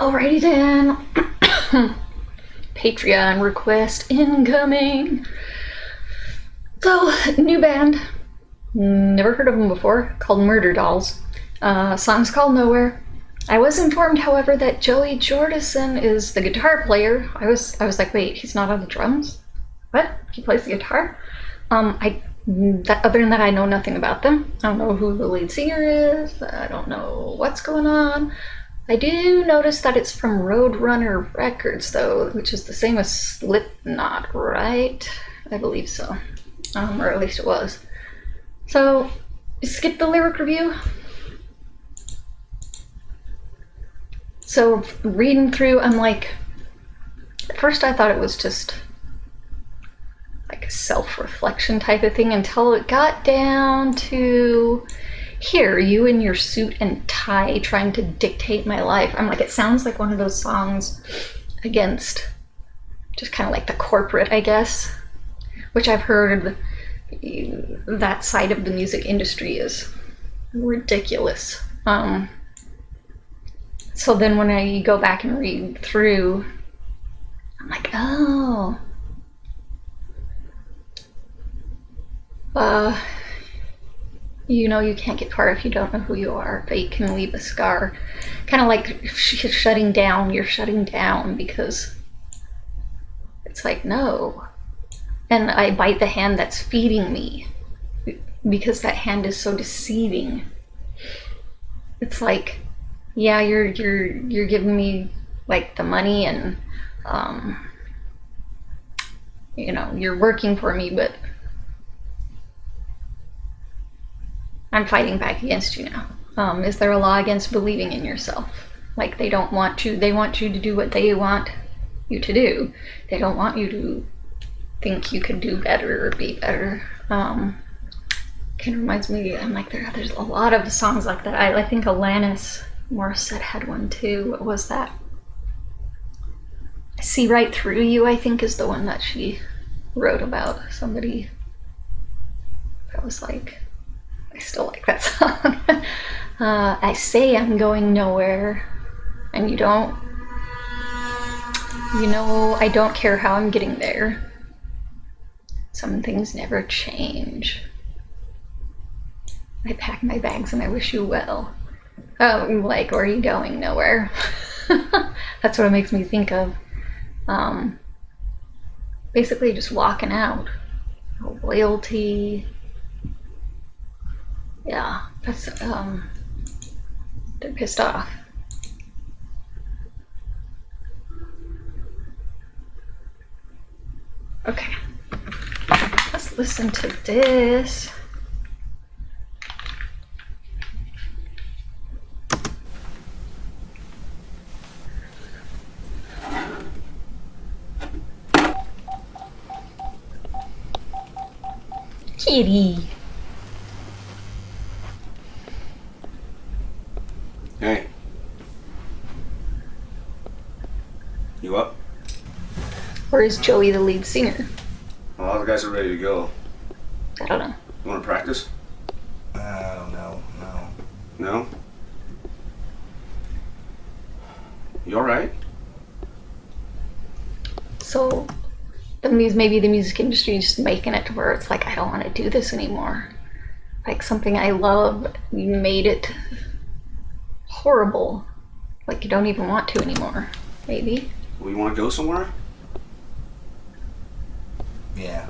Alrighty then. Patreon request incoming. So, new band. Never heard of them before. Called Murderdolls. Song's called Nowhere. I was informed, however, that Joey Jordison is the guitar player. I was like, wait, he's not on the drums? What? He plays the guitar? Other than that, I know nothing about them. I don't know who the lead singer is. I don't know what's going on. I do notice that it's from Roadrunner Records, though, which is the same as Slipknot, right? I believe so. Or at least it was. So, skip the lyric review. So, reading through, I'm like, at first I thought it was just like a self-reflection type of thing until it got down to, here, you in your suit and tie trying to dictate my life. I'm like, it sounds like one of those songs against just kind of like the corporate, I guess, which I've heard that side of the music industry is ridiculous. So then when I go back and read through, I'm like, oh. You know you can't get far if you don't know who you are, but you can leave a scar. Kind of like shutting down, you're shutting down because it's like, no. And I bite the hand that's feeding me because that hand is so deceiving. It's like, yeah, you're giving me like the money and you know, you're working for me, but I'm fighting back against you now. Is there a law against believing in yourself? Like they want you to do what they want you to do. They don't want you to think you could do better or be better. Kind of reminds me, I'm like, there's a lot of songs like that. I think Alanis Morissette had one too. What was that? See Right Through You, I think, is the one that she wrote about. Somebody that was like, I still like that song. I say I'm going nowhere, and you know, I don't care how I'm getting there. Some things never change. I pack my bags and I wish you well. Oh, like, where are you going? Nowhere. That's what it makes me think of. Basically just walking out. No loyalty. Yeah, that's, they're pissed off. Okay, let's listen to this. Kitty. Hey. You up? Or is Joey the lead singer? A lot of the guys are ready to go. I don't know. You want to practice? No. No? You alright? So, maybe the music industry is just making it to where it's like, I don't want to do this anymore. Like something I love, you made it horrible. Like you don't even want to anymore, maybe. Well, you want to go somewhere? Yeah.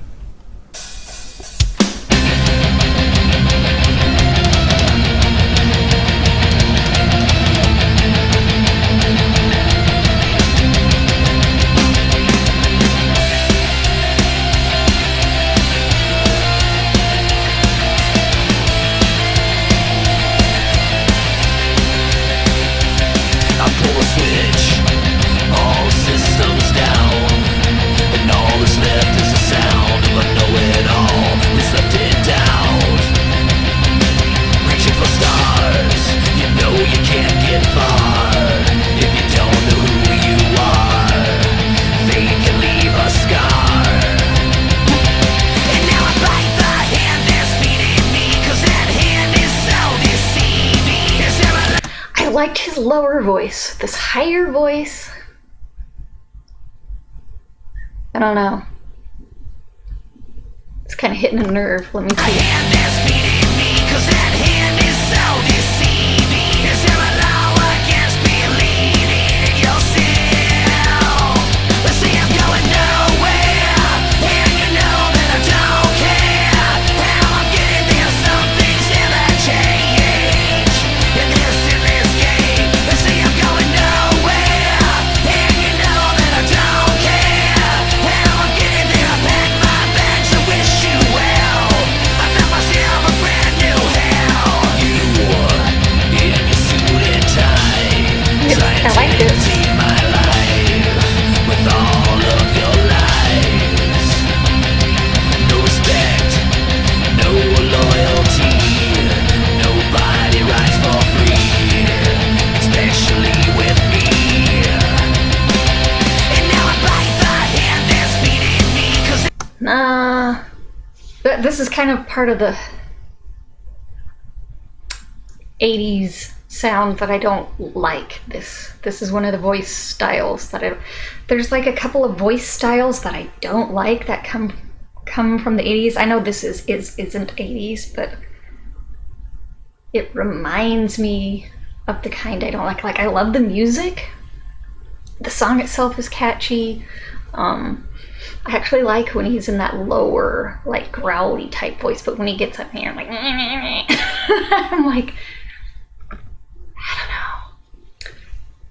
I pull a switch, all systems down, and all that's left is the sound liked his lower voice. This higher voice, I don't know. It's kind of hitting a nerve. Let me see. I like this. Nah, but this is kind of part of the 80s sound that I don't like. This is one of the voice styles that there's like a couple of voice styles that I don't like that come from the 80s. I know this isn't 80s, but it reminds me of the kind I don't like. Like, I love the music. The song itself is catchy. I actually like when he's in that lower, like, growly type voice, but when he gets up here, I'm like, I'm like,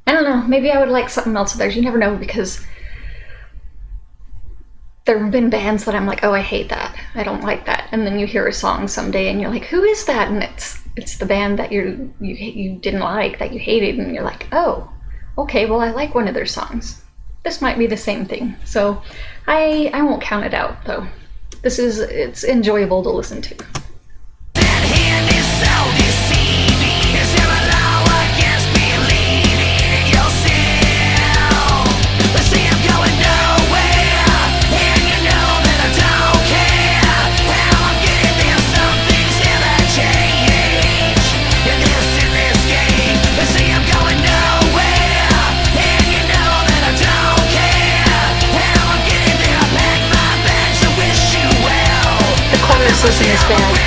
I don't know. Maybe I would like something else of theirs. You never know, because there have been bands that I'm like, oh, I hate that. I don't like that. And then you hear a song someday and you're like, who is that? And it's the band that you didn't like, that you hated, and you're like, oh, okay, well, I like one of their songs. This might be the same thing. So I won't count it out, though. It's enjoyable to listen to. Listen to this band.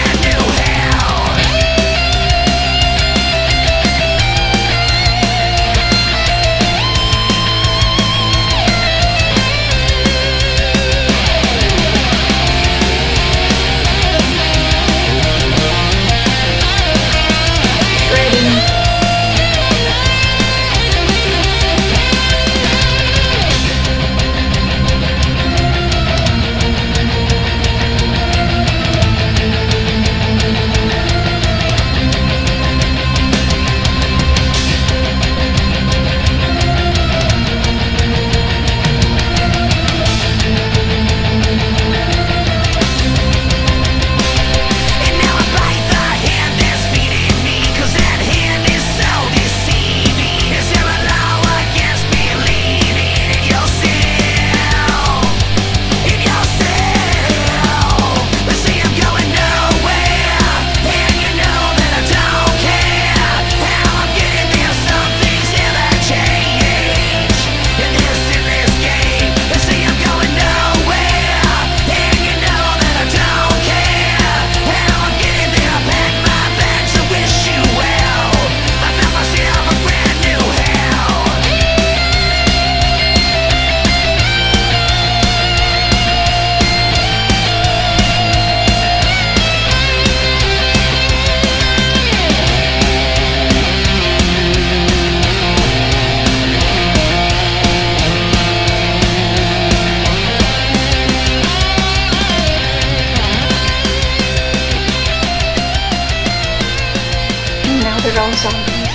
They're all zombies.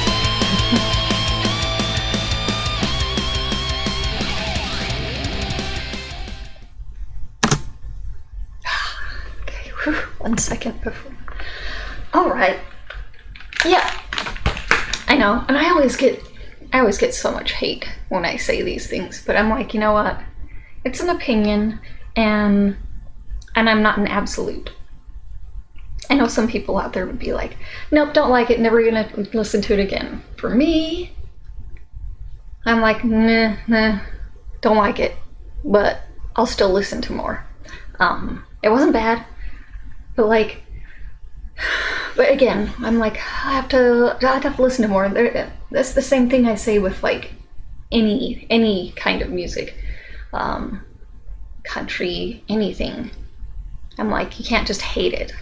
Okay, whew, 1 second before. All right. Yeah, I know, and I always get so much hate when I say these things, but I'm like, you know what? It's an opinion, and I'm not an absolute. I know some people out there would be like, nope, don't like it, never gonna listen to it again. For me, I'm like, nah, don't like it, but I'll still listen to more. It wasn't bad, but again, I'm like, I have to listen to more. That's the same thing I say with like any kind of music, country, anything. I'm like, you can't just hate it.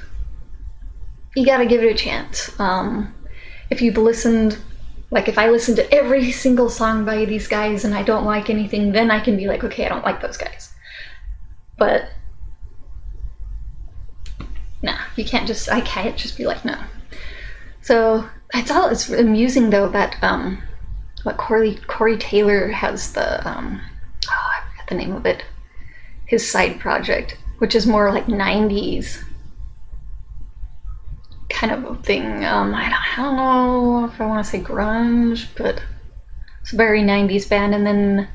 You gotta give it a chance. If you've listened, like if I listen to every single song by these guys and I don't like anything, then I can be like, okay, I don't like those guys. But nah, I can't just be like, no. So it's amusing though that what Corey Taylor has the I forgot the name of it, his side project, which is more like 90s kind of a thing. I don't know if I want to say grunge, but it's a very 90s band. And then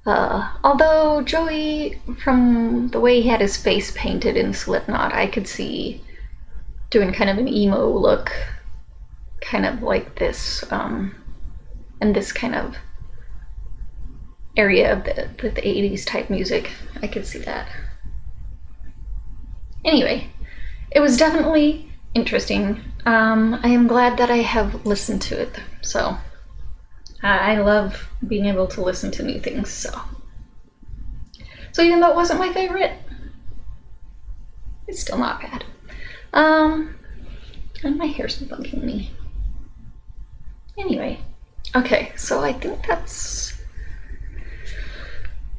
although Joey, from the way he had his face painted in Slipknot, I could see doing kind of an emo look, kind of like this, and this kind of area of the 80s type music. I could see that. Anyway, it was definitely interesting. I am glad that I have listened to it, so I love being able to listen to new things. So even though it wasn't my favorite, it's still not bad. And my hair's bugging me. Anyway, okay, so I think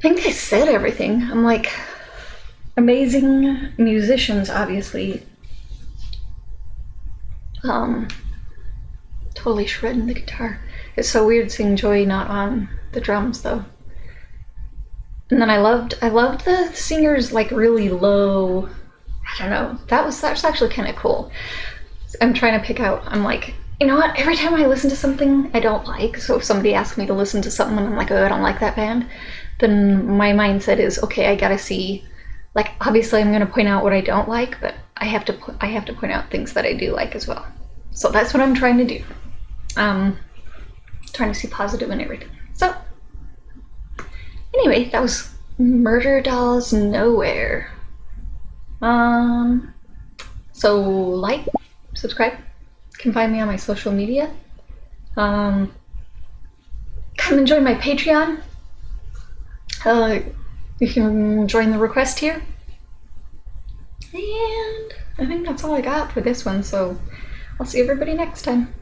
I said everything. I'm like, amazing musicians, obviously. Totally shredding the guitar. It's so weird seeing Joey not on the drums though. And then I loved the singer's like really low, I don't know, that's actually kind of cool. I'm trying to pick out, I'm like, you know what, every time I listen to something I don't like, so if somebody asks me to listen to something and I'm like, oh, I don't like that band, then my mindset is, okay, I gotta see, like, obviously I'm gonna point out what I don't like, but I have to point out things that I do like as well. So that's what I'm trying to do. Trying to see positive in everything. So anyway, that was Murderdolls Nowhere. So like, subscribe. You can find me on my social media. Come and join my Patreon. You can join the request here. And I think that's all I got for this one, so I'll see everybody next time.